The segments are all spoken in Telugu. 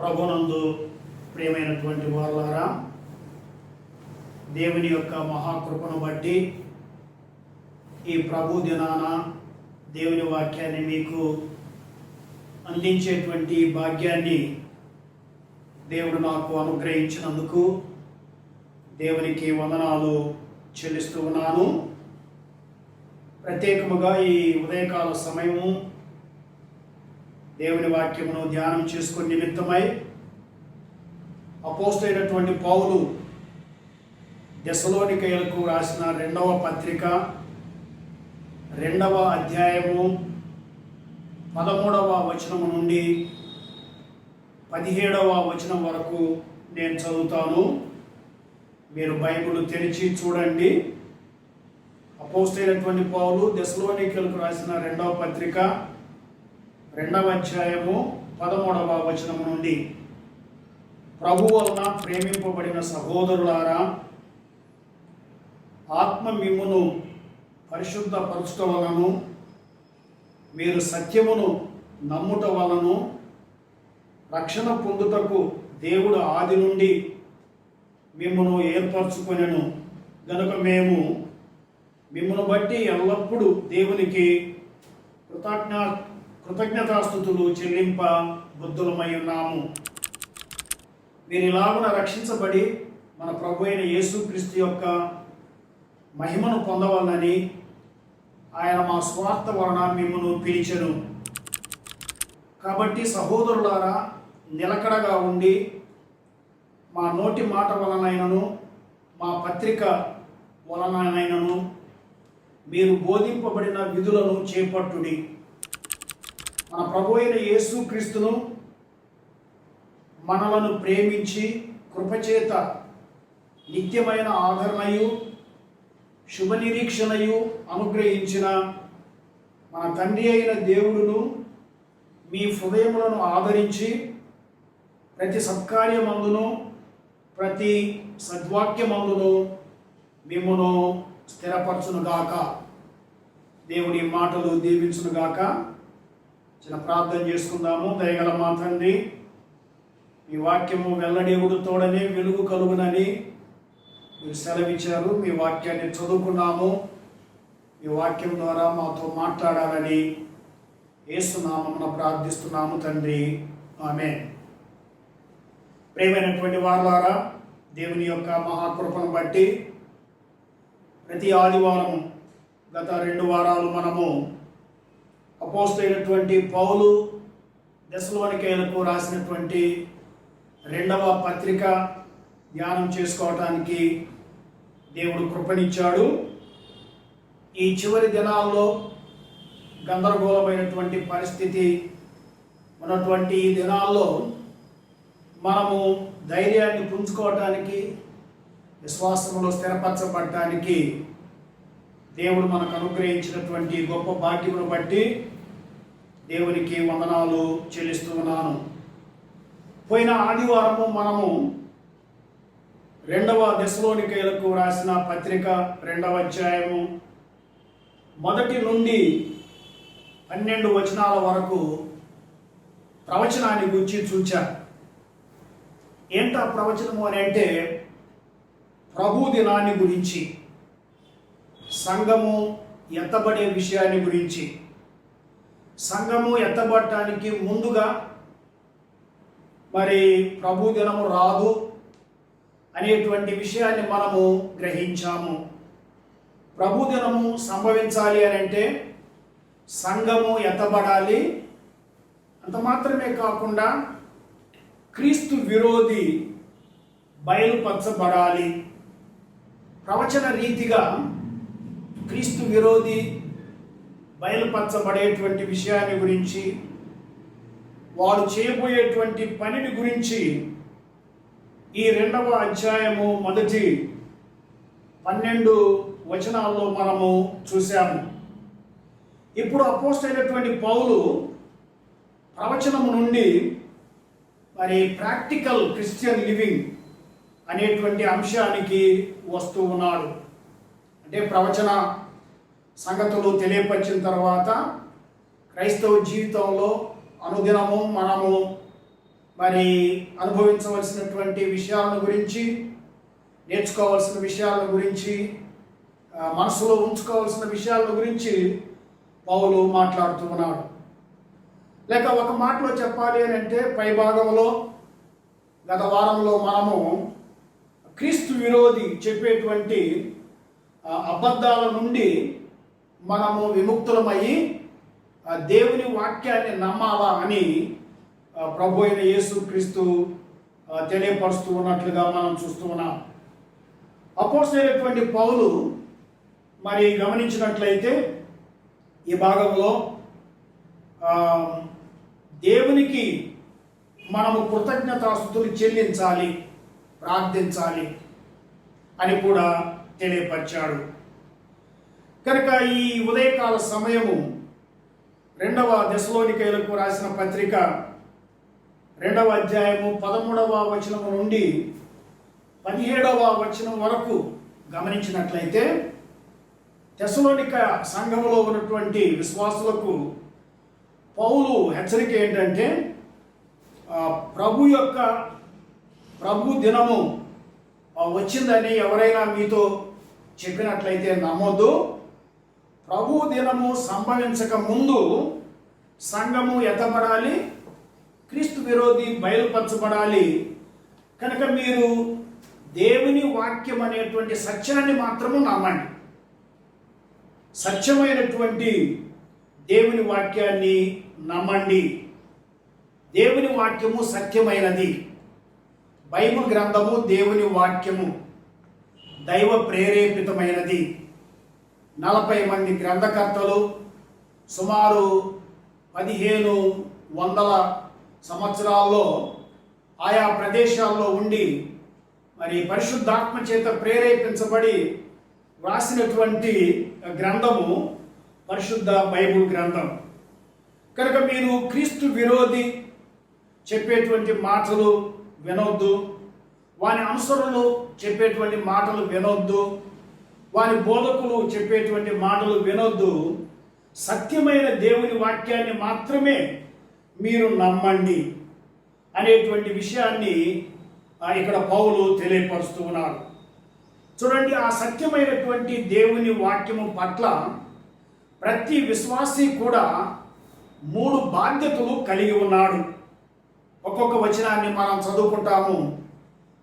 ప్రభునందు ప్రియమైనటువంటి వారులారా, దేవుని యొక్క మహాకృపను బట్టి ఈ ప్రభు దినాన దేవుని వాక్యాన్ని మీకు అందించేటువంటి భాగ్యాన్ని దేవుడు నాకు అనుగ్రహించినందుకు దేవునికి వందనాలు చెల్లిస్తూ ఉన్నాను. ప్రత్యేకముగా ఈ ఉదయకాల సమయము దేవుని వాక్యమును ధ్యానం చేసుకునే నిమిత్తమై అపోస్తలుడైనటువంటి పౌలు దెస్సలోనికయులకు రాసిన 2వ పత్రిక 2వ అధ్యాయము 13వ వచనము నుండి 17వ వచనం వరకు నేను చదువుతాను. మీరు బైబిల్ తెరిచి చూడండి. అపోస్తలుడైనటువంటి పౌలు దెస్సలోనికయులకు రాసిన 2వ పత్రిక 2వ అధ్యాయము 13వ వచనము నుండి, ప్రభు వలన ప్రేమింపబడిన సహోదరులారా, ఆత్మ మిమ్మును పరిశుద్ధపరచుట వలన మీరు సత్యమును నమ్ముట వలన రక్షణ పొందుటకు దేవుడు ఆది నుండి మిమ్మును ఏర్పరచుకొనెను గనుక మేము మిమ్మును బట్టి ఎల్లప్పుడూ దేవునికి కృతజ్ఞతాస్తుతులు చెల్లింప బుద్ధులమై ఉన్నాము. మీరు ఇలాగున రక్షించబడి మన ప్రభు అయిన యేసుక్రీస్తు యొక్క మహిమను పొందవాలని ఆయన మా స్వార్థ వలన మిమ్మను పిలిచెను. కాబట్టి సహోదరులారా, నిలకడగా ఉండి మా నోటి మాట వలనైనను మా పత్రిక వలనైనను మీరు బోధింపబడిన విధులను చేపట్టుడి. మన ప్రభు అయిన యేసుక్రీస్తును మనలను ప్రేమించి కృపచేత నిత్యమైన ఆదరణయు శుభనిరీక్షణయు అనుగ్రహించిన మన తండ్రి అయిన దేవుడును మీ హృదయములను ఆదరించి ప్రతి సత్కార్యమందును ప్రతి సద్వాక్యమందును మిమ్మును స్థిరపరచునుగాక. దేవుని మాటలు దీవించునుగాక. చిన్న ప్రార్థన చేసుకుందాము. దయగల మా తండ్రి, మీ వాక్యము వెల్లడేవుడు తోడనే వెలుగు కలుగునని మీరు సెలవిచ్చారు. మీ వాక్యాన్ని చదువుకున్నాము. మీ వాక్యం ద్వారా మాతో మాట్లాడాలని యేసునామమున ప్రార్థిస్తున్నాము తండ్రి, ఆమేన్. ప్రియమైనటువంటి వారులారా, దేవుని యొక్క మహాకృపను బట్టి ప్రతి ఆదివారం గత 2 వారాలు మనము అపోస్తలుడైనటువంటి పౌలు దెస్సలోనికయులకు రాసినటువంటి 2వ పత్రిక ధ్యానం చేసుకోవటానికి దేవుడు కృపనిచ్చాడు. ఈ చివరి దినాల్లో గందరగోళమైనటువంటి పరిస్థితి ఉన్నటువంటి ఈ దినాల్లో మనము ధైర్యాన్ని పుంజుకోవటానికి, విశ్వాసంలో స్థిరపరచబడటానికి దేవుడు మనకు అనుగ్రహించినటువంటి గొప్ప భాగ్యమును బట్టి దేవునికి వందనాలు చెల్లిస్తున్నాను. పోయిన ఆదివారము మనము 2వ దెస్సలోనికయులకు రాసిన పత్రిక 2వ అధ్యాయము 1 నుండి 12 వచనాల వరకు ప్రవచనాన్ని గురించి చూచాం. ఏంటా ప్రవచనము అని అంటే, ప్రభు దినాన్ని గురించి, సంఘము ఎత్తబడే విషయాన్ని గురించి, సంఘము ఎత్తబడటానికి ముందుగా మరి ప్రభు దినము రాదు అనేటువంటి విషయాన్ని మనము గ్రహించాము. ప్రభు దినము సంభవించాలి అని అంటే సంఘము ఎత్తబడాలి. అంత మాత్రమే కాకుండా క్రీస్తు విరోధి బయలుపరచబడాలి. ప్రవచన రీతిగా క్రీస్తు విరోధి బయలుపరచబడేటువంటి విషయాన్ని గురించి, వాడు చేయబోయేటువంటి పనిని గురించి ఈ 2వ అధ్యాయము 12 వచనాల్లో మనము చూసాము. ఇప్పుడు అపోస్తలుడైనటువంటి పౌలు ప్రవచనము నుండి మరి ప్రాక్టికల్ క్రిస్టియన్ లివింగ్ అనేటువంటి అంశానికి వస్తూ ఉన్నాడు. అంటే ప్రవచన సంగతులు తెలియపరిచిన తర్వాత క్రైస్తవ జీవితంలో అనుదినము మనము మరి అనుభవించవలసినటువంటి విషయాలను గురించి, నేర్చుకోవాల్సిన విషయాల గురించి, మనసులో ఉంచుకోవాల్సిన విషయాల గురించి పౌలు మాట్లాడుతూ ఉన్నాడు. లేక ఒక మాటలో చెప్పాలి అని అంటే, పై భాగంలో గత వారంలో మనము క్రీస్తు విరోధి చెప్పేటువంటి అబద్ధాల నుండి మనము విముక్తులమయ్యి దేవుని వాక్యాన్ని నమ్మాలా అని ప్రభు అయిన యేసు క్రీస్తు తెలియపరుస్తూ ఉన్నట్లుగా మనం చూస్తూ ఉన్నాం. అపోస్తలుడైనటువంటి పౌలు మరి గమనించినట్లయితే ఈ భాగంలో దేవునికి మనము కృతజ్ఞతాస్తుతులు చెల్లించాలి, ప్రార్థించాలి అని కూడా తెలియపరిచాడు. కనుక ఈ ఉదయకాల సమయము 2వ దెసలోనికైలకు రాసిన పత్రిక 2వ అధ్యాయము 13వ వచనం నుండి 17వ వచనం వరకు గమనించినట్లయితే, దెసలోనిక సంఘములో ఉన్నటువంటి విశ్వాసులకు పౌలు హెచ్చరిక ఏంటంటే, ప్రభు దినము వచ్చిందని ఎవరైనా మీతో చెప్పినట్లయితే నమ్మొద్దు. ప్రభు దినము సంభవించక ముందు సంఘము ఎత్తబడాలి, క్రీస్తు విరోధి బయలుపరచబడాలి. కనుక మీరు దేవుని వాక్యం అనేటువంటి సత్యాన్ని మాత్రము నమ్మండి. సత్యమైనటువంటి దేవుని వాక్యాన్ని నమ్మండి. దేవుని వాక్యము సత్యమైనది. బైబిల్ గ్రంథము దేవుని వాక్యము దైవ ప్రేరేపితమైనది. 40 మంది గ్రంథకర్తలు సుమారు 1500 సంవత్సరాల్లో ఆయా ప్రదేశాల్లో ఉండి మరి పరిశుద్ధాత్మ చేత ప్రేరేపించబడి రాసినటువంటి గ్రంథము పరిశుద్ధ బైబిల్ గ్రంథం. కనుక మీరు క్రీస్తు విరోధి చెప్పేటువంటి మాటలు వినొద్దు, వాని అనుసరులు చెప్పేటువంటి మాటలు వినొద్దు, వాని బోధకులు చెప్పేటువంటి మాటలు వినొద్దు. సత్యమైన దేవుని వాక్యాన్ని మాత్రమే మీరు నమ్మండి అనేటువంటి విషయాన్ని ఇక్కడ పౌలు తెలియపరుస్తూ ఉన్నారు. చూడండి, ఆ సత్యమైనటువంటి దేవుని వాక్యము పట్ల ప్రతి విశ్వాసి కూడా 3 బాధ్యతలు కలిగి ఉన్నాడు. ఒక్కొక్క వచనాన్ని మనం చదువుకుంటాము.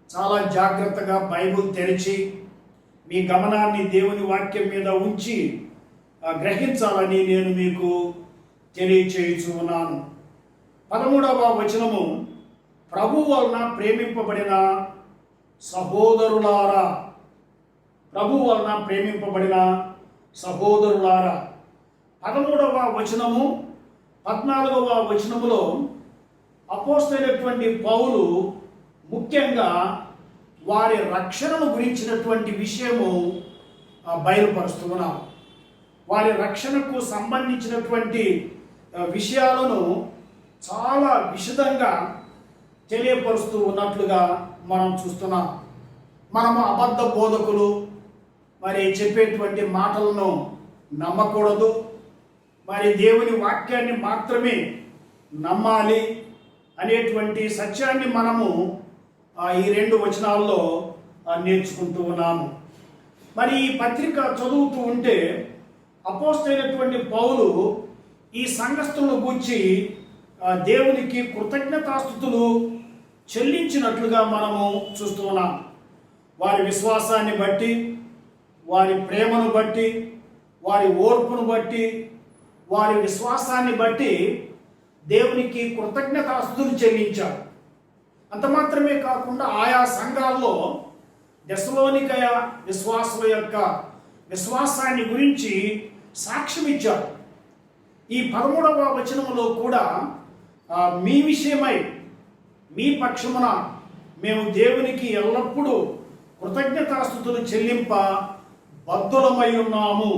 చాలా జాగ్రత్తగా బైబిల్ తెరిచి మీ గమనాన్ని దేవుని వాక్యం మీద ఉంచి గ్రహించాలని నేను మీకు తెలియచేయుచు ఉన్నాను. 13వ వచనము, ప్రభు వలన ప్రేమింపబడిన సహోదరులారా. ప్రభు వలన ప్రేమింపబడిన సహోదరులారా. 13వ వచనము 14వ వచనములో అపోస్తలుడైనటువంటి పౌలు ముఖ్యంగా వారి రక్షణను గురించినటువంటి విషయము బయలుపరుస్తున్నారు. వారి రక్షణకు సంబంధించినటువంటి విషయాలను చాలా విశదంగా తెలియపరుస్తూ ఉన్నట్లుగా మనం చూస్తున్నాం. మనము అబద్ధ బోధకులు మరి చెప్పేటువంటి మాటలను నమ్మకూడదు. మరి దేవుని వాక్యాన్ని మాత్రమే నమ్మాలి అనేటువంటి సత్యాన్ని మనము ఈ 2 వచనాల్లో నేర్చుకుంటూ ఉన్నాము. మరి ఈ పత్రిక చదువుతూ ఉంటే అపోస్తలుడైనటువంటి పౌలు ఈ సంఘస్థులను గూర్చి దేవునికి కృతజ్ఞతాస్తుతులు చెల్లించినట్లుగా మనము చూస్తూ ఉన్నాం. వారి విశ్వాసాన్ని బట్టి, వారి ప్రేమను బట్టి, వారి ఓర్పును బట్టి, వారి విశ్వాసాన్ని బట్టి దేవునికి కృతజ్ఞతాస్తుతులు చెల్లించారు. అంత మాత్రమే కాకుండా ఆయా సంఘాల్లో దెసలోనికయ విశ్వాసుల యొక్క విశ్వాసాన్ని గురించి సాక్ష్యం ఇచ్చారు. ఈ 13వ వచనములో కూడా మీ విషయమై మీ పక్షమున మేము దేవునికి ఎల్లప్పుడూ కృతజ్ఞతాస్తుతులు చెల్లింప బద్ధులమై ఉన్నాము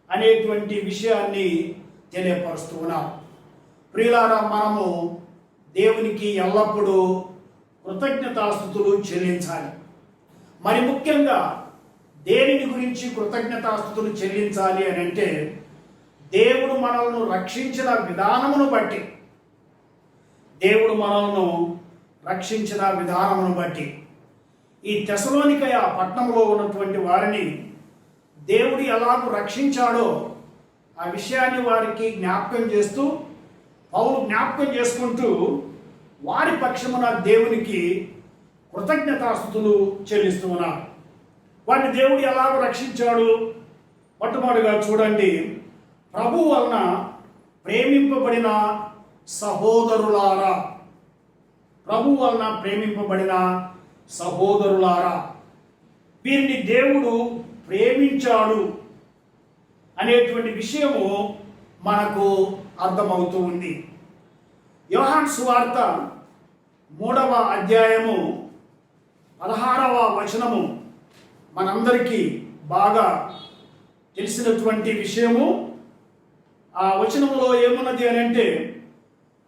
అనేటువంటి విషయాన్ని తెలియపరుస్తూ ఉన్నాం. ప్రియులారా, మనము దేవునికి ఎల్లప్పుడూ కృతజ్ఞతాస్తుతులు చెల్లించాలి. మరి ముఖ్యంగా దేనిని గురించి కృతజ్ఞతాస్తుతులు చెల్లించాలి అని అంటే, దేవుడు మనల్ని రక్షించిన విధానమును బట్టి, దేవుడు మనల్ని రక్షించిన విధానమును బట్టి ఈ తెసలోనికయ పట్టణంలో ఉన్నటువంటి వారిని దేవుడు ఎలాగూ రక్షించాడో ఆ విషయాన్ని వారికి జ్ఞాపకం చేస్తూ పౌలు జ్ఞాపకం చేసుకుంటూ వారి పక్షమున దేవునికి కృతజ్ఞతాస్తుతులు చెల్లిస్తూ ఉన్నారు. వారిని దేవుడు ఎలాగో రక్షించాడు? మొట్టమొదటిగా చూడండి, ప్రభు వలన ప్రేమింపబడిన సహోదరులారా, ప్రభు వలన ప్రేమింపబడిన సహోదరులారా, వీరిని దేవుడు ప్రేమించాడు అనేటువంటి విషయము మనకు అర్థమవుతూ ఉంది. యోహాను సువార్త 3వ అధ్యాయము 16వ వచనము మనందరికీ బాగా తెలిసినటువంటి విషయము. ఆ వచనములో ఏమున్నది అని అంటే,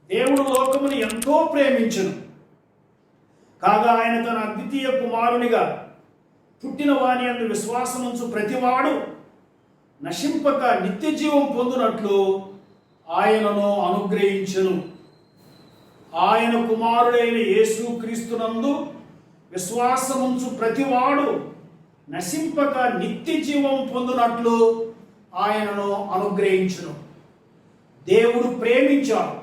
దేవుడు లోకమును ఎంతో ప్రేమించును కాగా ఆయన తన అద్వితీయ కుమారునిగా పుట్టిన వాని యందు విశ్వాసముంచు ప్రతివాడు నశింపక నిత్య జీవం పొందునట్లు ఆయనను అనుగ్రహించును. ఆయన కుమారుడైన యేసు క్రీస్తునందు విశ్వాసముంచు ప్రతివాడు నశింపక నిత్య జీవం పొందునట్లు ఆయనను అనుగ్రహించును. దేవుడు ప్రేమించాడు.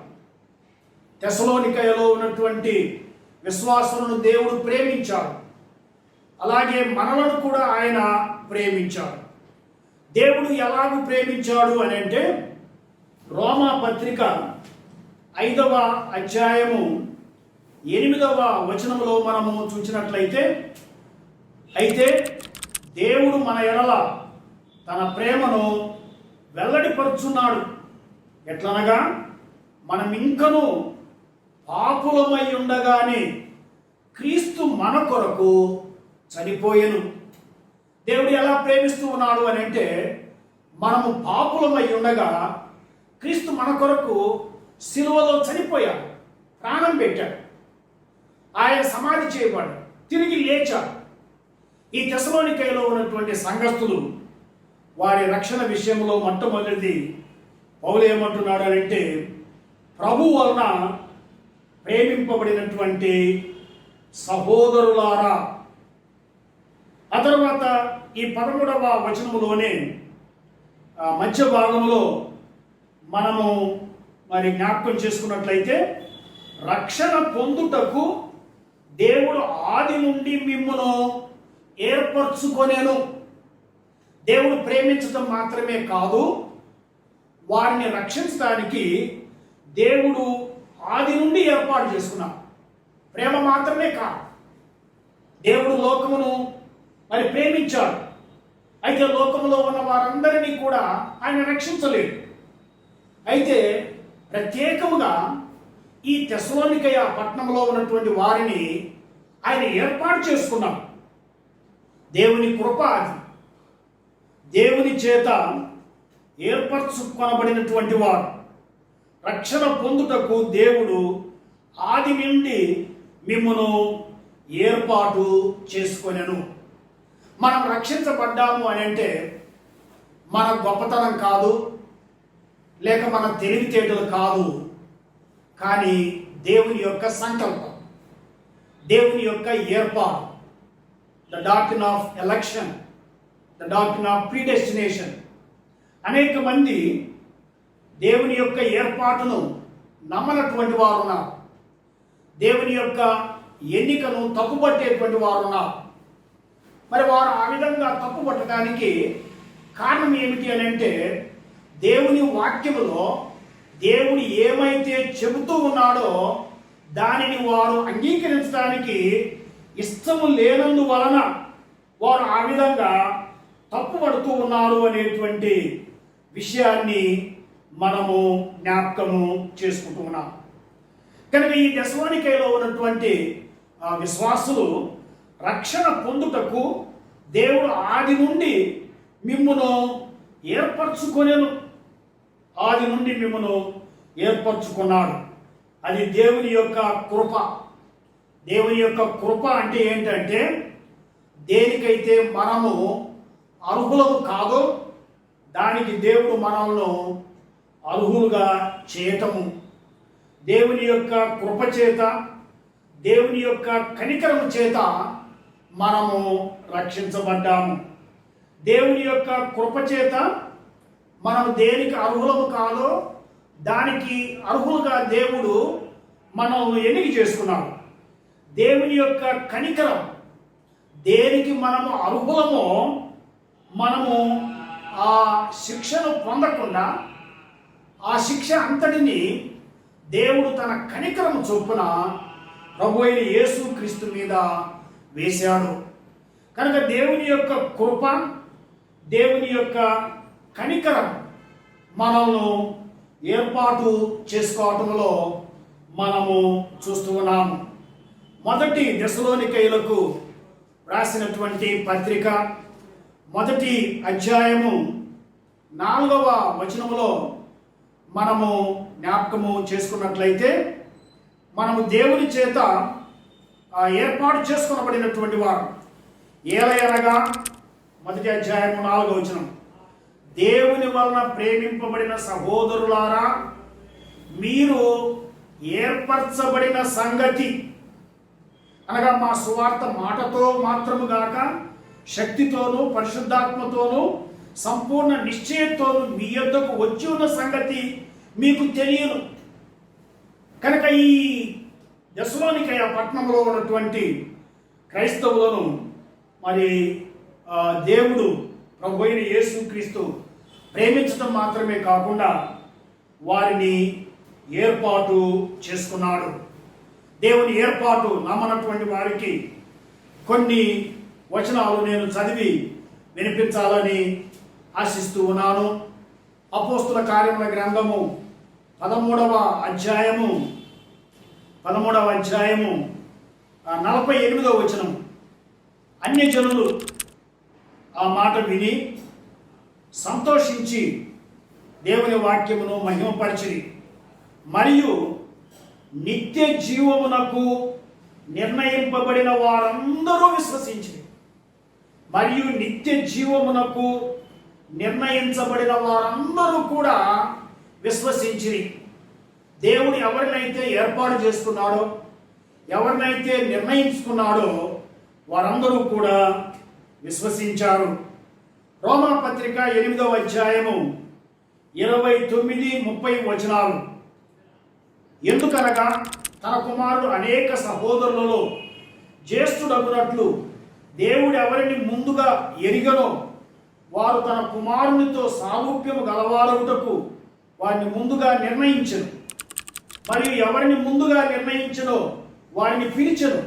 తెసలోనికయలో ఉన్నటువంటి విశ్వాసులను దేవుడు ప్రేమించాడు. అలాగే మనలను కూడా ఆయన ప్రేమించాడు. దేవుడు ఎలాగూ ప్రేమించాడు అని అంటే, రోమా పత్రిక 5వ అధ్యాయము 8వ వచనములో మనము చూసినట్లయితే, అయితే దేవుడు మన ఎడల తన ప్రేమను వెల్లడిపరుచున్నాడు. ఎట్లనగా, మనం ఇంకను పాపులమై ఉండగానే క్రీస్తు మన కొరకు చనిపోయెను. దేవుడు ఎలా ప్రేమిస్తూ ఉన్నాడు అని అంటే, మనము పాపులమై ఉండగా క్రీస్తు మన కొరకు సిలువలో చనిపోయాడు, ప్రాణం పెట్టాడు, ఆయన సమాధి చేయబడ్డాడు, తిరిగి లేచాడు. ఈ తెసలోనికయలో ఉన్నటువంటి సంఘస్థులు వారి రక్షణ విషయంలో మొట్టమొదటిది పౌలు ఏమంటున్నాడు అని అంటే, ప్రభు వలన ప్రేమింపబడినటువంటి సహోదరులారా. ఆ తర్వాత ఈ 13వ వచనములోనే మధ్య భాగంలో మనము మరి జ్ఞాపకం చేసుకున్నట్లయితే, రక్షణ పొందుటకు దేవుడు ఆది నుండి మిమ్మును ఏర్పరచుకొనేను. దేవుడు ప్రేమించడం మాత్రమే కాదు, వారిని రక్షించడానికి దేవుడు ఆది నుండి ఏర్పాటు చేసుకున్నాడు. ప్రేమ మాత్రమే కాదు, దేవుడు లోకమును మరి ప్రేమించాడు. అయితే లోకంలో ఉన్న వారందరినీ కూడా ఆయన రక్షించలేడు. అయితే ప్రత్యేకముగా ఈ తెసలోనికయ పట్టణంలో ఉన్నటువంటి వారిని ఆయన ఏర్పాటు చేసుకున్నాడు. దేవుని కృప అది. దేవుని చేత ఏర్పరచుకొనబడినటువంటి వారు రక్షణ పొందుటకు దేవుడు ఆది నుండి మిమ్మును ఏర్పాటు చేసుకొనెను. మనం రక్షించబడ్డాము అని అంటే మన గొప్పతనం కాదు, లేక మన తెలివితేటలు కాదు, కానీ దేవుని యొక్క సంకల్పం, దేవుని యొక్క ఏర్పాటు. The doctrine of election, the doctrine of predestination. అనేక మంది దేవుని యొక్క ఏర్పాటును నమ్మనటువంటి వారు ఉన్నారు. దేవుని యొక్క ఎన్నికను తప్పుపట్టేటువంటి వారు ఉన్నారు. మరి వారు ఆ విధంగా తప్పుపట్టడానికి కారణం ఏమిటి అని అంటే, దేవుని వాక్యములో దేవుడు ఏమైతే చెబుతూ ఉన్నాడో దానిని వారు అంగీకరించడానికి ఇష్టము లేనందువలన వారు ఆ విధంగా తప్పుపడుతూ ఉన్నారు అనేటువంటి విషయాన్ని మనము జ్ఞాపకము చేసుకుంటూ ఉన్నాం. కనుక ఈ తెసలోనికయలో ఉన్నటువంటి విశ్వాసులు రక్షణ పొందుటకు దేవుడు ఆది నుండి మిమ్మును ఏర్పరచుకొనేను. ఆది నుండి మిమ్మును ఏర్పరచుకున్నాడు. అది దేవుని యొక్క కృప. దేవుని యొక్క కృప అంటే ఏంటంటే, దేనికైతే మనము అర్హులము కాదో దానికి దేవుడు మనల్ని అర్హులుగా చేయటము. దేవుని యొక్క కృప చేత, దేవుని యొక్క కనికరము చేత మనము రక్షించబడ్డాము. దేవుని యొక్క కృప చేత మనం దేనికి అర్హులము కాదో దానికి అర్హులుగా దేవుడు మనల్ని ఎన్నిక చేసుకున్నాడు. దేవుని యొక్క కనికరం, దేనికి మనము అర్హులమో మనము ఆ శిక్షను పొందకుండా ఆ శిక్ష అంతటిని దేవుడు తన కనికరము చొప్పున ప్రభు అయిన యేసు క్రీస్తు మీద వేశాడు. కనుక దేవుని యొక్క కృప, దేవుని యొక్క కనికరం మనల్ని ఏర్పాటు చేసుకోవటంలో మనము చూస్తూ ఉన్నాము. మొదటి దెస్సలోనికయులకు రాసినటువంటి పత్రిక 1వ అధ్యాయము 4వ వచనములో మనము జ్ఞాపకము చేసుకున్నట్లయితే, మనము దేవుని చేత ఏర్పాటు చేసుకునబడినటువంటి వారు. ఏలయనగా 1వ అధ్యాయము 4వ వచనం, దేవుని వలన ప్రేమింపబడిన సహోదరులారా, మీరు ఏర్పరచబడిన సంగతి అనగా మా సువార్త మాటతో మాత్రము గాక శక్తితోనూ పరిశుద్ధాత్మతోనూ సంపూర్ణ నిశ్చయంతోనూ మీ యొద్దకు వచ్చి ఉన్న సంగతి మీకు తెలియదు. కనుక ఈ దెస్సలోనికయ పట్టణంలో ఉన్నటువంటి క్రైస్తవులను మరి దేవుడు ప్రభు అయిన యేసుక్రీస్తు ప్రేమించడం మాత్రమే కాకుండా వారిని ఏర్పాటు చేసుకున్నాడు. దేవుని ఏర్పాటు నమ్మనటువంటి వారికి కొన్ని వచనాలు నేను చదివి వినిపించాలని ఆశిస్తూ ఉన్నాను. అపోస్తుల కార్యముల గ్రంథము 13వ అధ్యాయము 48వ వచనం, అన్యజనులు ఆ మాట విని సంతోషించి దేవుని వాక్యమును మహిమపరిచిరి, మరియు నిత్య జీవమునకు నిర్ణయింపబడిన వారందరూ విశ్వసించిరి. మరియు నిత్య జీవమునకు నిర్ణయించబడిన వారందరూ కూడా విశ్వసించిరి. దేవుడు ఎవరినైతే ఏర్పాటు చేసుకున్నాడో, ఎవరినైతే నిర్ణయించుకున్నాడో వారందరూ కూడా విశ్వసించారు. రోమా పత్రిక 8వ అధ్యాయము 29-30 వచనాలు, ఎందుకనగా తన కుమారుడు అనేక సహోదరులలో జ్యేష్ఠుడగునట్లు దేవుడు ఎవరిని ముందుగా ఎరిగనో వారు తన కుమారునితో సారూప్యము గలవారగుటకు వారిని ముందుగా నిర్ణయించను. మరియు ఎవరిని ముందుగా నిర్ణయించనో వారిని పిలిచెను,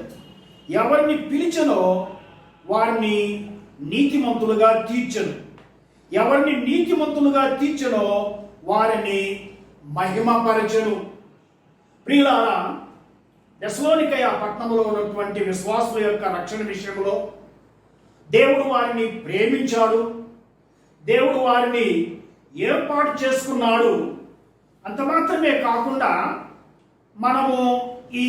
ఎవరిని పిలిచెనో వారిని నీతిమంతులుగా తీర్చెను, ఎవరిని నీతిమంతులుగా తీర్చెనో వారిని మహిమపరచెను. ప్రియులారా, దెస్సలోనికయ పట్టణంలో ఉన్నటువంటి విశ్వాసుల యొక్క రక్షణ విషయంలో దేవుడు వారిని ప్రేమించాడు, దేవుడు వారిని ఏర్పాటు చేసుకున్నాడు. అంత మాత్రమే కాకుండా మనము ఈ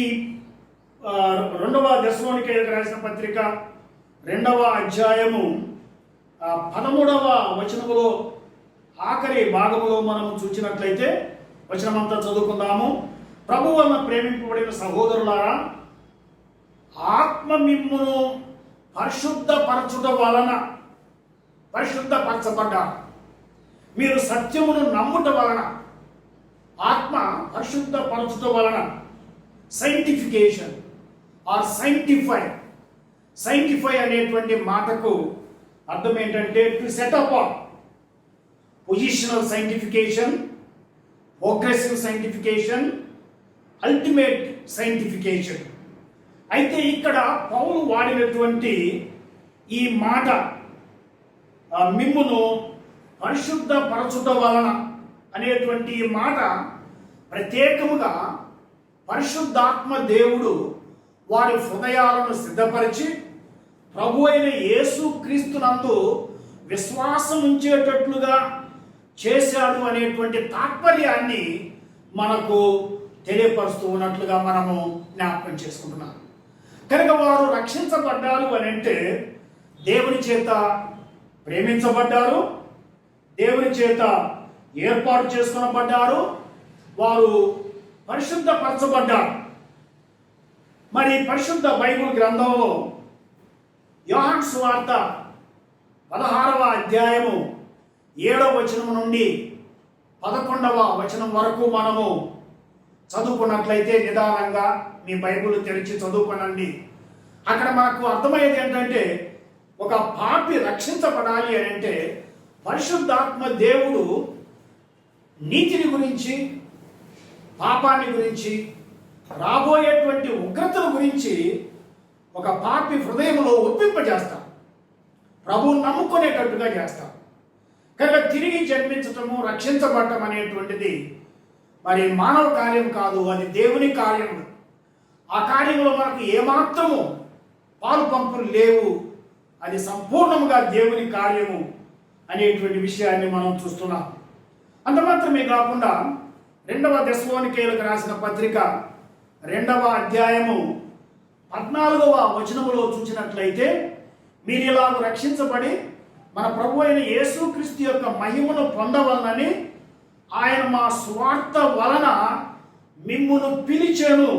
2వ దెస్సలోనికయులకు రాసిన పత్రిక 2వ అధ్యాయము 13వ వచనములో ఆఖరి భాగములో మనము చూసినట్లయితే వచనమంతా చదువుకుందాము. ప్రభు వలన ప్రేమింపబడిన సహోదరులారా, ఆత్మ మిమ్మును పరిశుద్ధపరచుట వలన పరిశుద్ధపరచబడ్డారు. మీరు సత్యమును నమ్ముట వలన, ఆత్మ పరిశుద్ధపరచుట వలన, సైంటిఫికేషన్ ఆర్ సైంటిఫై అనేటువంటి మాటకు అర్థం ఏంటంటే to set apart. Positional సైంటిఫికేషన్, progressive సైంటిఫికేషన్, ultimate సైంటిఫికేషన్. అయితే ఇక్కడ పౌలు వాడినటువంటి ఈ మాట మిమ్మును పరిశుద్ధపరచుట వలన అనేటువంటి ఈ మాట ప్రత్యేకముగా పరిశుద్ధాత్మ దేవుడు వారి హృదయాలను సిద్ధపరిచి ప్రభు అయిన యేసు క్రీస్తునందు విశ్వాసం ఉంచేటట్లుగా చేశాడు అనేటువంటి తాత్పర్యాన్ని మనకు తెలియపరుస్తూ ఉన్నట్లుగా మనము జ్ఞాపకం చేసుకుంటున్నాం. కనుక వారు రక్షించబడ్డారు అని అంటే దేవుని చేత ప్రేమించబడ్డారు, దేవుని చేత ఏర్పాటు చేసుకునబడ్డారు, వారు పరిశుద్ధపరచబడ్డాడు. మరి పరిశుద్ధ బైబిల్ గ్రంథంలో యోహాను సువార్త 16వ అధ్యాయము 7వ వచనం నుండి 11వ వచనం వరకు మనము చదువుకున్నట్లయితే నిదానంగా మీ బైబిల్ తెరిచి చదువుకోనండి. అక్కడ మనకు అర్థమయ్యేది ఏంటంటే, ఒక పాపి రక్షించబడాలి అని అంటే పరిశుద్ధాత్మ దేవుడు నీతిని గురించి, పాపాన్ని గురించి, రాబోయేటువంటి ఉగ్రతల గురించి ఒక పాపి హృదయంలో ఒప్పింపజేస్తాం, ప్రభువును నమ్ముకునేటట్టుగా చేస్తాం. కనుక తిరిగి జన్మించటము, రక్షించబడటం అనేటువంటిది మరి మానవ కార్యం కాదు, అది దేవుని కార్యం. ఆ కార్యంలో మనకు ఏమాత్రము పాలు పంపులు లేవు, అది సంపూర్ణంగా దేవుని కార్యము అనేటువంటి విషయాన్ని మనం చూస్తున్నాం. అంత మాత్రమే కాకుండా 2వ దెస్సలోనికీయులకు రాసిన పత్రిక 2వ అధ్యాయము 14వ వచనములో చూసినట్లయితే, మీరు ఇలాగ రక్షించబడి మన ప్రభు అయిన యేసుక్రీస్తు యొక్క మహిమను పొందవలనని ఆయన మా స్వార్థ వలన మిమ్మును పిలిచెను.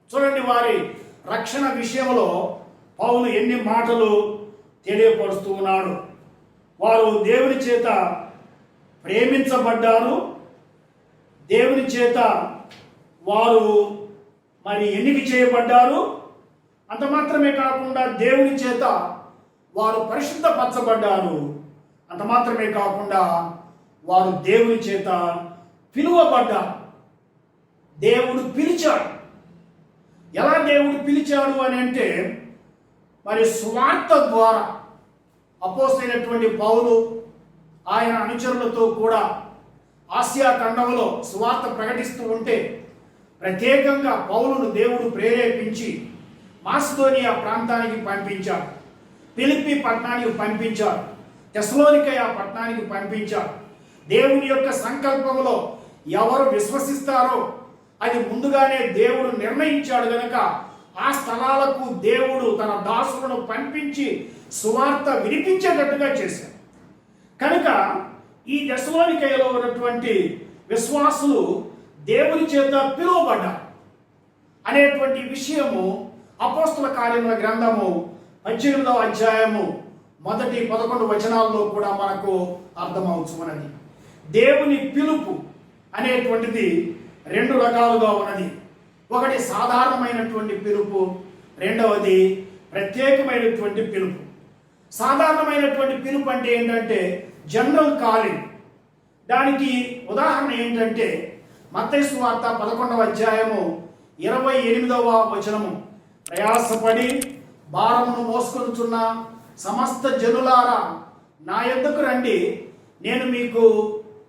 చూడండి, వారి రక్షణ విషయంలో పౌలు ఎన్ని మాటలు తెలియపరుస్తూ ఉన్నాడు. వారు దేవుని చేత ప్రేమించబడ్డారు, దేవుని చేత వారు మరి ఎన్నిక చేయబడ్డారు. అంత మాత్రమే కాకుండా దేవుని చేత వారు పరిశుద్ధపరచబడ్డారు. అంత మాత్రమే కాకుండా వారు దేవుని చేత పిలువబడ్డారు. దేవుడు పిలిచాడు. ఎలా దేవుడు పిలిచాడు అని అంటే, మరి సువార్త ద్వారా అపోస్తలుడైనటువంటి పౌలు ఆయన అనుచరులతో కూడా ఆసియా ఖండంలో సువార్త ప్రకటిస్తూ ఉంటే, ప్రత్యేకంగా పౌలును దేవుడు ప్రేరేపించి మాసిదోనియా ప్రాంతానికి పంపించాడు, ఫిలిప్పీ పట్టణానికి పంపించాడు, తెస్సలోనికయ పట్టణానికి పంపించాడు. దేవుని యొక్క సంకల్పంలో ఎవరు విశ్వసిస్తారో అది ముందుగానే దేవుడు నిర్ణయించాడు గనక ఆ స్థలాలకు దేవుడు తన దాసులను పంపించి సువార్త వినిపించేటట్టుగా చేశాడు. కనుక ఈ తెస్సలోనికయలో ఉన్నటువంటి విశ్వాసులు దేవుని చేత పిలువబడ్డారు అనేటువంటి విషయము అపోస్తల కార్యముల గ్రంథము 18వ అధ్యాయము 1-11 వచనాల్లో కూడా మనకు అర్థమవుతున్నది. దేవుని పిలుపు అనేటువంటిది 2 రకాలుగా ఉన్నది. ఒకటి సాధారణమైనటువంటి పిలుపు, రెండవది ప్రత్యేకమైనటువంటి పిలుపు. సాధారణమైనటువంటి పిలుపు అంటే ఏంటంటే జనరల్ కాలింగ్. దానికి ఉదాహరణ ఏంటంటే మత్తయి సువార్త 11వ అధ్యాయము 28వ వచనము, ప్రయాసపడి భారమును మోసుకొనుచున్న సమస్త జనులారా నా యొద్దకు రండి, నేను మీకు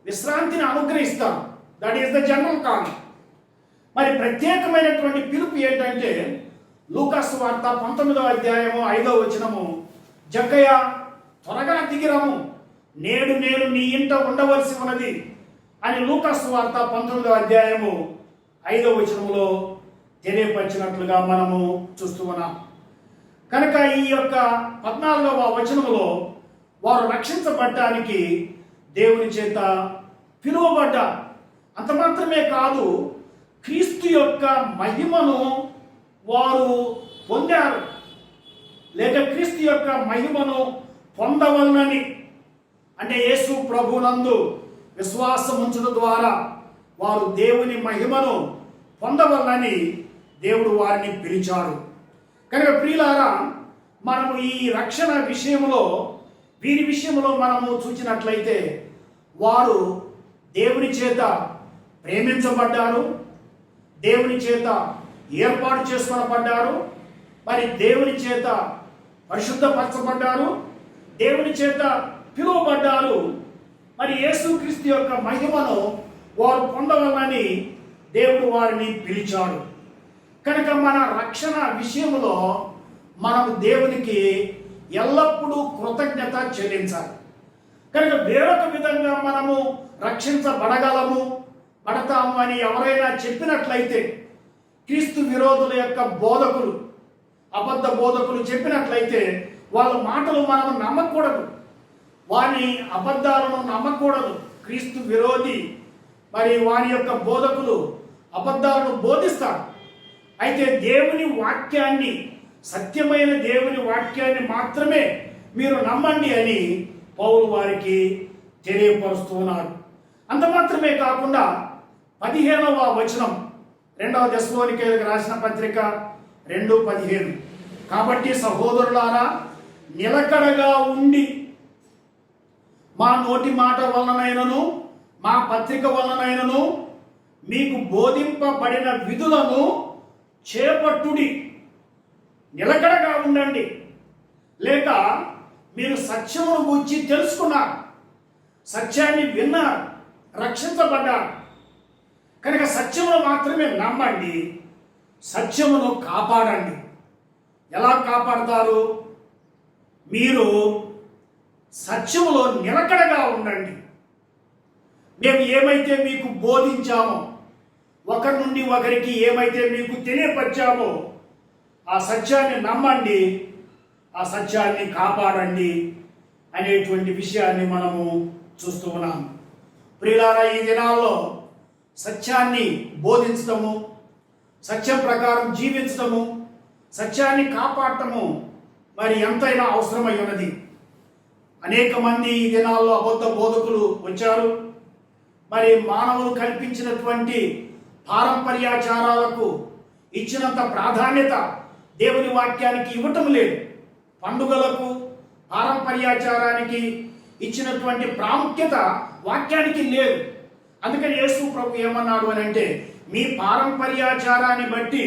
విశ్రాంతిని అనుగ్రహిస్తాను. That is the general calling. మరి ప్రత్యేకమైనటువంటి పిలుపు ఏంటంటే లూకాసు వార్త 19వ అధ్యాయము 5వ వచనము, జక్కయ్య త్వరగా దిగిరము, నేడు నేను నీ ఇంట ఉండవలసి ఉన్నది అని లూకాసు వార్త 19వ అధ్యాయము 5వ వచనములో తెలియపరిచినట్లుగా మనము చూస్తూ ఉన్నాం. కనుక ఈ యొక్క 14వ వచనములో వారు రక్షించబడటానికి దేవుని చేత పిలువబడ్డారు. అంత మాత్రమే కాదు, క్రీస్తు యొక్క మహిమను వారు పొందారు, లేక క్రీస్తు యొక్క మహిమను పొందవలనని, అంటే యేసు ప్రభునందు విశ్వాసం ఉంచడం ద్వారా వారు దేవుని మహిమను పొందవలనని దేవుడు వారిని పిలిచాడు. కనుక ప్రియులారా, మనము ఈ రక్షణ విషయంలో, వీరి విషయంలో మనము చూసినట్లయితే వారు దేవుని చేత ప్రేమించబడ్డారు, దేవుని చేత ఏర్పాటు చేసుకొనబడ్డారు, మరి దేవుని చేత పరిశుద్ధపరచబడ్డారు, దేవుని చేత పిలువబడ్డారు. మరి యేసుక్రీస్తు యొక్క మహిమను వారు పొందవాలని దేవుడు వారిని పిలిచాడు. కనుక మన రక్షణ విషయంలో మనము దేవునికి ఎల్లప్పుడూ కృతజ్ఞత చెల్లించాలి. కనుక వేరొక విధంగా మనము పడతాము అని ఎవరైనా చెప్పినట్లయితే, క్రీస్తు విరోధుల యొక్క బోధకులు, అబద్ధ బోధకులు చెప్పినట్లయితే వాళ్ళ మాటలు మనం నమ్మకూడదు, వాని అబద్ధాలను నమ్మకూడదు. క్రీస్తు విరోధి మరి వారి యొక్క బోధకులు అబద్ధాలను బోధిస్తారు. అయితే దేవుని వాక్యాన్ని, సత్యమైన దేవుని వాక్యాన్ని మాత్రమే మీరు నమ్మండి అని పౌలు వారికి తెలియపరుస్తూ ఉన్నారు. అంత మాత్రమే కాకుండా 15వ వచనం 2వ దెస్సలోనికీయులకు రాసిన పత్రిక 2:15, కాబట్టి సహోదరులారా, నిలకడగా ఉండి మా నోటి మాట వలనైనను మా పత్రిక వలనైనను మీకు బోధింపబడిన విధులను చేపట్టుడి. నిలకడగా ఉండండి. లేక మీరు సత్యమును గూర్చి తెలుసుకున్నారు, సత్యాన్ని విన్నారు, రక్షించబడ్డారు కనుక సత్యమును మాత్రమే నమ్మండి, సత్యమును కాపాడండి. ఎలా కాపాడతారు? మీరు సత్యములో నిలకడగా ఉండండి. మేము ఏమైతే మీకు బోధించామో, ఒకరి నుండి ఒకరికి ఏమైతే మీకు తెలియపరిచామో ఆ సత్యాన్ని నమ్మండి, ఆ సత్యాన్ని కాపాడండి అనేటువంటి విషయాన్ని మనము చూస్తూ ఉన్నాం. ప్రియులారా, ఈ దినాల్లో సత్యాన్ని బోధించటము, సత్యం ప్రకారం జీవించటము, సత్యాన్ని కాపాడటము మరి ఎంతైనా అవసరమై ఉన్నది. అనేక మంది ఈ దినాల్లో అబద్ధ బోధకులు వచ్చారు. మరి మానవులు కల్పించినటువంటి పారంపర్యాచారాలకు ఇచ్చినంత ప్రాధాన్యత దేవుని వాక్యానికి ఇవ్వటం లేదు. పండుగలకు, పారంపర్యాచారానికి ఇచ్చినటువంటి ప్రాముఖ్యత వాక్యానికి లేదు. అందుకని యేసు ప్రభు ఏమన్నాడు అని అంటే, మీ పారంపర్యాచారాన్ని బట్టి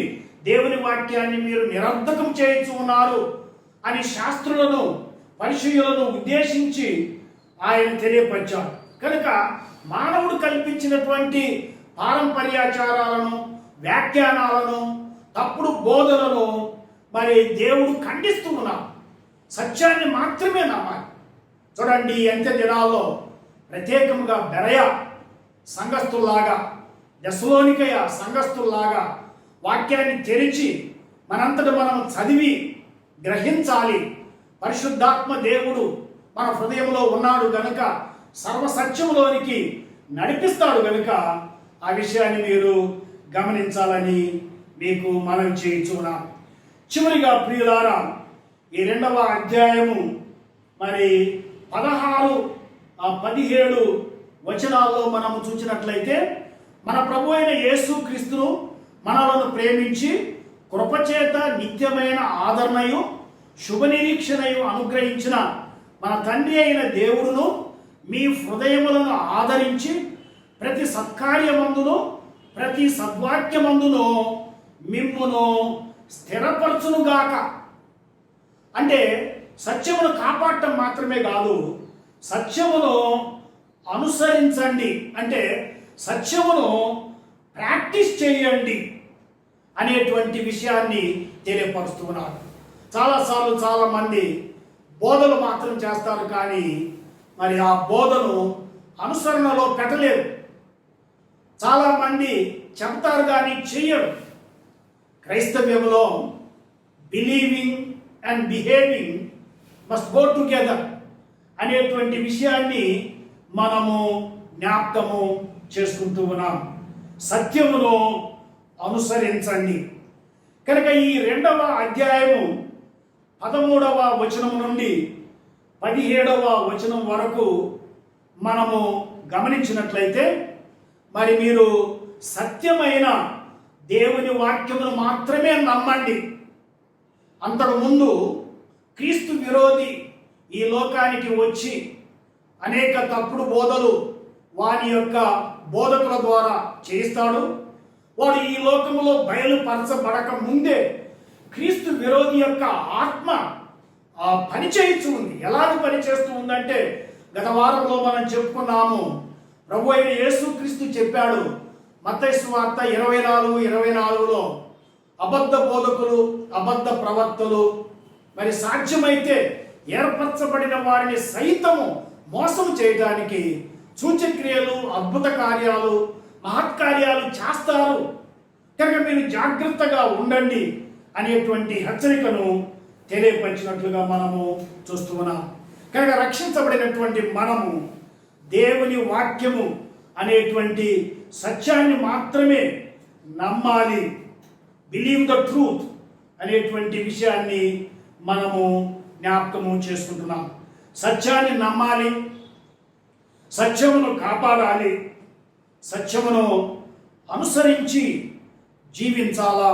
దేవుని వాక్యాన్ని మీరు నిరర్ధకం చేయించు ఉన్నారు అని శాస్త్రులను, పరిచయులను ఉద్దేశించి ఆయన తెలియపరిచాడు. కనుక మానవుడు కల్పించినటువంటి పారంపర్యాచారాలను, వ్యాఖ్యానాలను, తప్పుడు బోధనను మరి దేవుడు ఖండిస్తూ ఉన్నాడు. సత్యాన్ని మాత్రమే నమ్మాలి. చూడండి, ఎంత దినాల్లో ప్రత్యేకంగా బెరయ సంఘస్థుల్లాగా, దెస్సలోనికయ సంఘస్థుల్లాగా వాక్యాన్ని తెరిచి మనంతట మనం చదివి గ్రహించాలి. పరిశుద్ధాత్మ దేవుడు మన హృదయంలో ఉన్నాడు గనుక సర్వసత్యములోనికి నడిపిస్తాడు గనుక ఆ విషయాన్ని మీరు గమనించాలని మీకు మనం చేయించున్నాం. చివరిగా ప్రియులారా, ఈ 2వ అధ్యాయము మరి 16-17 వచనాల్లో మనము చూసినట్లయితే, మన ప్రభు అయిన యేసు క్రీస్తును మనలను ప్రేమించి కృపచేత నిత్యమైన ఆదరణయు శుభ నిరీక్షణయు అనుగ్రహించిన మన తండ్రి అయిన దేవుడును మీ హృదయములను ఆదరించి ప్రతి సత్కార్యమందును ప్రతి సద్వాక్యమందును మిమ్మును స్థిరపరచునుగాక. అంటే సత్యమును కాపాడటం మాత్రమే కాదు, సత్యమును అనుసరించండి, అంటే సత్యమును ప్రాక్టీస్ చేయండి అనేటువంటి విషయాన్ని తెలియపరుస్తున్నారు. చాలాసార్లు చాలామంది బోధలు మాత్రం చేస్తారు, కానీ మరి ఆ బోధను అనుసరణలో పెట్టలేరు. చాలామంది చెప్తారు కానీ చెయ్యరు. క్రైస్తవ్యంలో believing and behaving must go together అనేటువంటి విషయాన్ని మనము జ్ఞాపకము చేసుకుంటూ ఉన్నాం. సత్యమును అనుసరించండి. కనుక ఈ 2వ అధ్యాయము 13వ వచనం నుండి 17వ వచనం వరకు మనము గమనించినట్లయితే, మరి మీరు సత్యమైన దేవుని వాక్యమును మాత్రమే నమ్మండి. అంతకుముందు క్రీస్తు విరోధి ఈ లోకానికి వచ్చి అనేక తప్పుడు బోధలు వాని యొక్క బోధకుల ద్వారా చేయిస్తాడు. వాడు ఈ లోకంలో బయలుపరచబడక ముందే క్రీస్తు విరోధి యొక్క ఆత్మ పని చేయించు ఉంది. ఎలాంటి పని చేస్తూ ఉందంటే, గత వారంలో మనం చెప్పుకున్నాము. ప్రభు అయిన యేసు క్రీస్తు చెప్పాడు మత్తయి సువార్త 24:24లో, అబద్ధ బోధకులు, అబద్ధ ప్రవక్తలు మరి సాధ్యమైతే ఏర్పరచబడిన వారిని సైతము మోసం చేయడానికి సూచక్రియలు, అద్భుత కార్యాలు, మహత్కార్యాలు చేస్తారు కనుక మీరు జాగ్రత్తగా ఉండండి అనేటువంటి హెచ్చరికను తెలియపరిచినట్లుగా మనము చూస్తూ ఉన్నాం. కనుక రక్షించబడినటువంటి మనము దేవుని వాక్యము అనేటువంటి సత్యాన్ని మాత్రమే నమ్మాలి. బిలీవ్ ద ట్రూత్ అనేటువంటి విషయాన్ని మనము జ్ఞాపకము చేసుకుంటున్నాం. సత్యాన్ని నమ్మాలి, సత్యమును కాపాడాలి, సత్యమును అనుసరించి జీవించాలా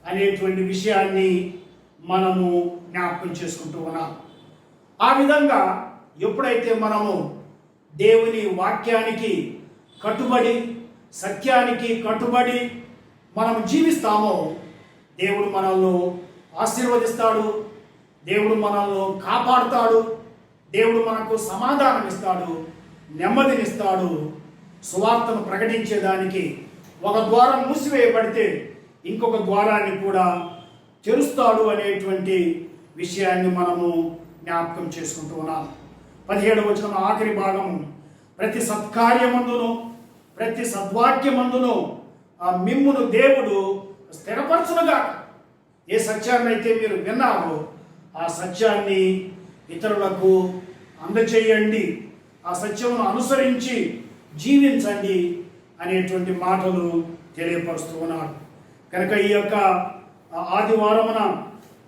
అనేటువంటి విషయాన్ని మనము జ్ఞాపకం చేసుకుంటూ ఉన్నాం. ఆ విధంగా ఎప్పుడైతే మనము దేవుని వాక్యానికి కట్టుబడి, సత్యానికి కట్టుబడి మనం జీవిస్తామో దేవుడు మనల్ని ఆశీర్వదిస్తాడు, దేవుడు మనల్ని కాపాడుతాడు, దేవుడు మనకు సమాధానం ఇస్తాడు, నెమ్మదినిస్తాడు. సువార్తను ప్రకటించేదానికి ఒక ద్వారం మూసివేయబడితే ఇంకొక ద్వారాన్ని కూడా తెరుస్తాడు అనేటువంటి విషయాన్ని మనము జ్ఞాపకం చేసుకుంటూ ఉన్నాం. 17వ వచనం ఆఖరి భాగము, ప్రతి సత్కార్యమందును ప్రతి సద్వాక్యమందును మిమ్మును దేవుడు స్థిరపరచునుగా. ఏ సత్యాన్ని అయితే మీరు విన్నారో ఆ సత్యాన్ని ఇతరులకు అందచేయండి, ఆ సత్యమును అనుసరించి జీవించండి అనేటువంటి మాటలు తెలియపరుస్తూ ఉన్నాడు. కనుక ఈ యొక్క ఆదివారమున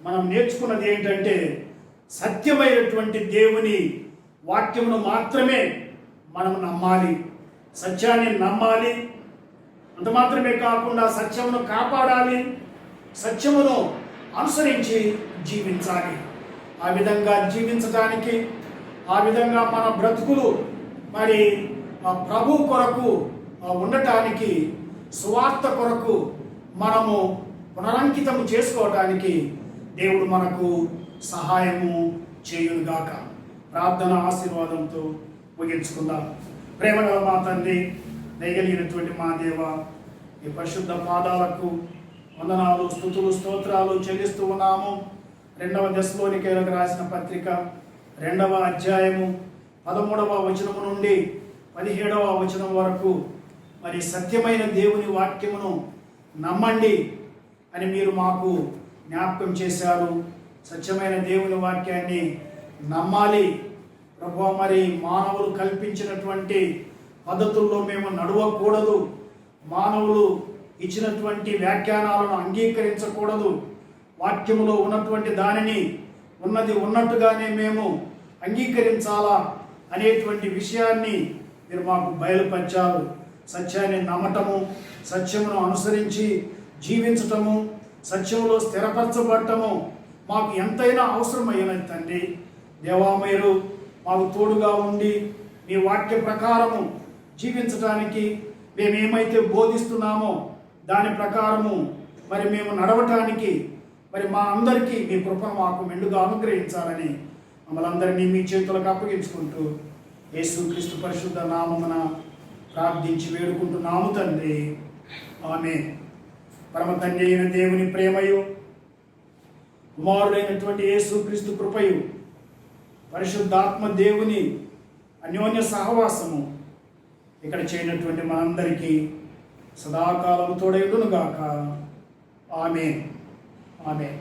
మనం నేర్చుకున్నది ఏంటంటే, సత్యమైనటువంటి దేవుని వాక్యమును మాత్రమే మనం నమ్మాలి, సత్యాన్ని నమ్మాలి. అంత మాత్రమే కాకుండా సత్యమును కాపాడాలి, సత్యమును అనుసరించి జీవించాలి. ఆ విధంగా జీవించడానికి, ఆ విధంగా మన బ్రతుకులు మరి ప్రభు కొరకు ఉండటానికి, సువార్త కొరకు మనము పునరంకితము చేసుకోవటానికి దేవుడు మనకు సహాయము చేయునుగాక. ప్రార్థన ఆశీర్వాదంతో ముగించుకుందాం. ప్రేమగల మా తండ్రి, దయగలిగినటువంటి మా దేవ, ఈ పరిశుద్ధ పాదాలకు వందనాలు, స్తుతులు, స్తోత్రాలు చెల్లిస్తూ ఉన్నాము. 2వ దెస్సలోనికైలకు రాసిన పత్రిక 2వ అధ్యాయము 13వ వచనము నుండి 17వ వచనం వరకు మరి సత్యమైన దేవుని వాక్యమును నమ్మండి అని మీరు మాకు జ్ఞాపకం చేశారు. సత్యమైన దేవుని వాక్యాన్ని నమ్మాలి ప్రభువా. మరి మానవులు కల్పించినటువంటి పద్ధతుల్లో మేము నడవకూడదు, మానవులు ఇచ్చినటువంటి వ్యాఖ్యానాలను అంగీకరించకూడదు. వాక్యములో ఉన్నటువంటి దానిని ఉన్నది ఉన్నట్టుగానే మేము అంగీకరించాలా అనేటువంటి విషయాన్ని మీరు మాకు బయలుపరిచారు. సత్యాన్ని నమ్మటము, సత్యమును అనుసరించి జీవించటము, సత్యములో స్థిరపరచబడటము మాకు ఎంతైనా అవసరమైనది తండ్రి. దేవా, మీరు మాకు తోడుగా ఉండి మీ వాక్య ప్రకారము జీవించటానికి, మేమేమైతే బోధిస్తున్నామో దాని ప్రకారము మరి మేము నడవటానికి మరి మా అందరికీ మీ కృపను మాకు మెండుగా అనుగ్రహించాలని మమ్మల్ని అందరినీ మీ చేతులకు అప్పగించుకుంటూ యేసుక్రీస్తు పరిశుద్ధ నామమున ప్రార్థించి వేడుకుంటున్నాము తండ్రి. ఆమేన్. పరమ తండ్రి అయిన దేవుని ప్రేమయు, కుమారుడైనటువంటి యేసుక్రీస్తు కృపయు, పరిశుద్ధాత్మ దేవుని అన్యోన్య సహవాసము ఇక్కడ చేయనటువంటి మనందరికీ సదాకాలం తోడైండునుగాక. ఆమేన్. ఆమేన్.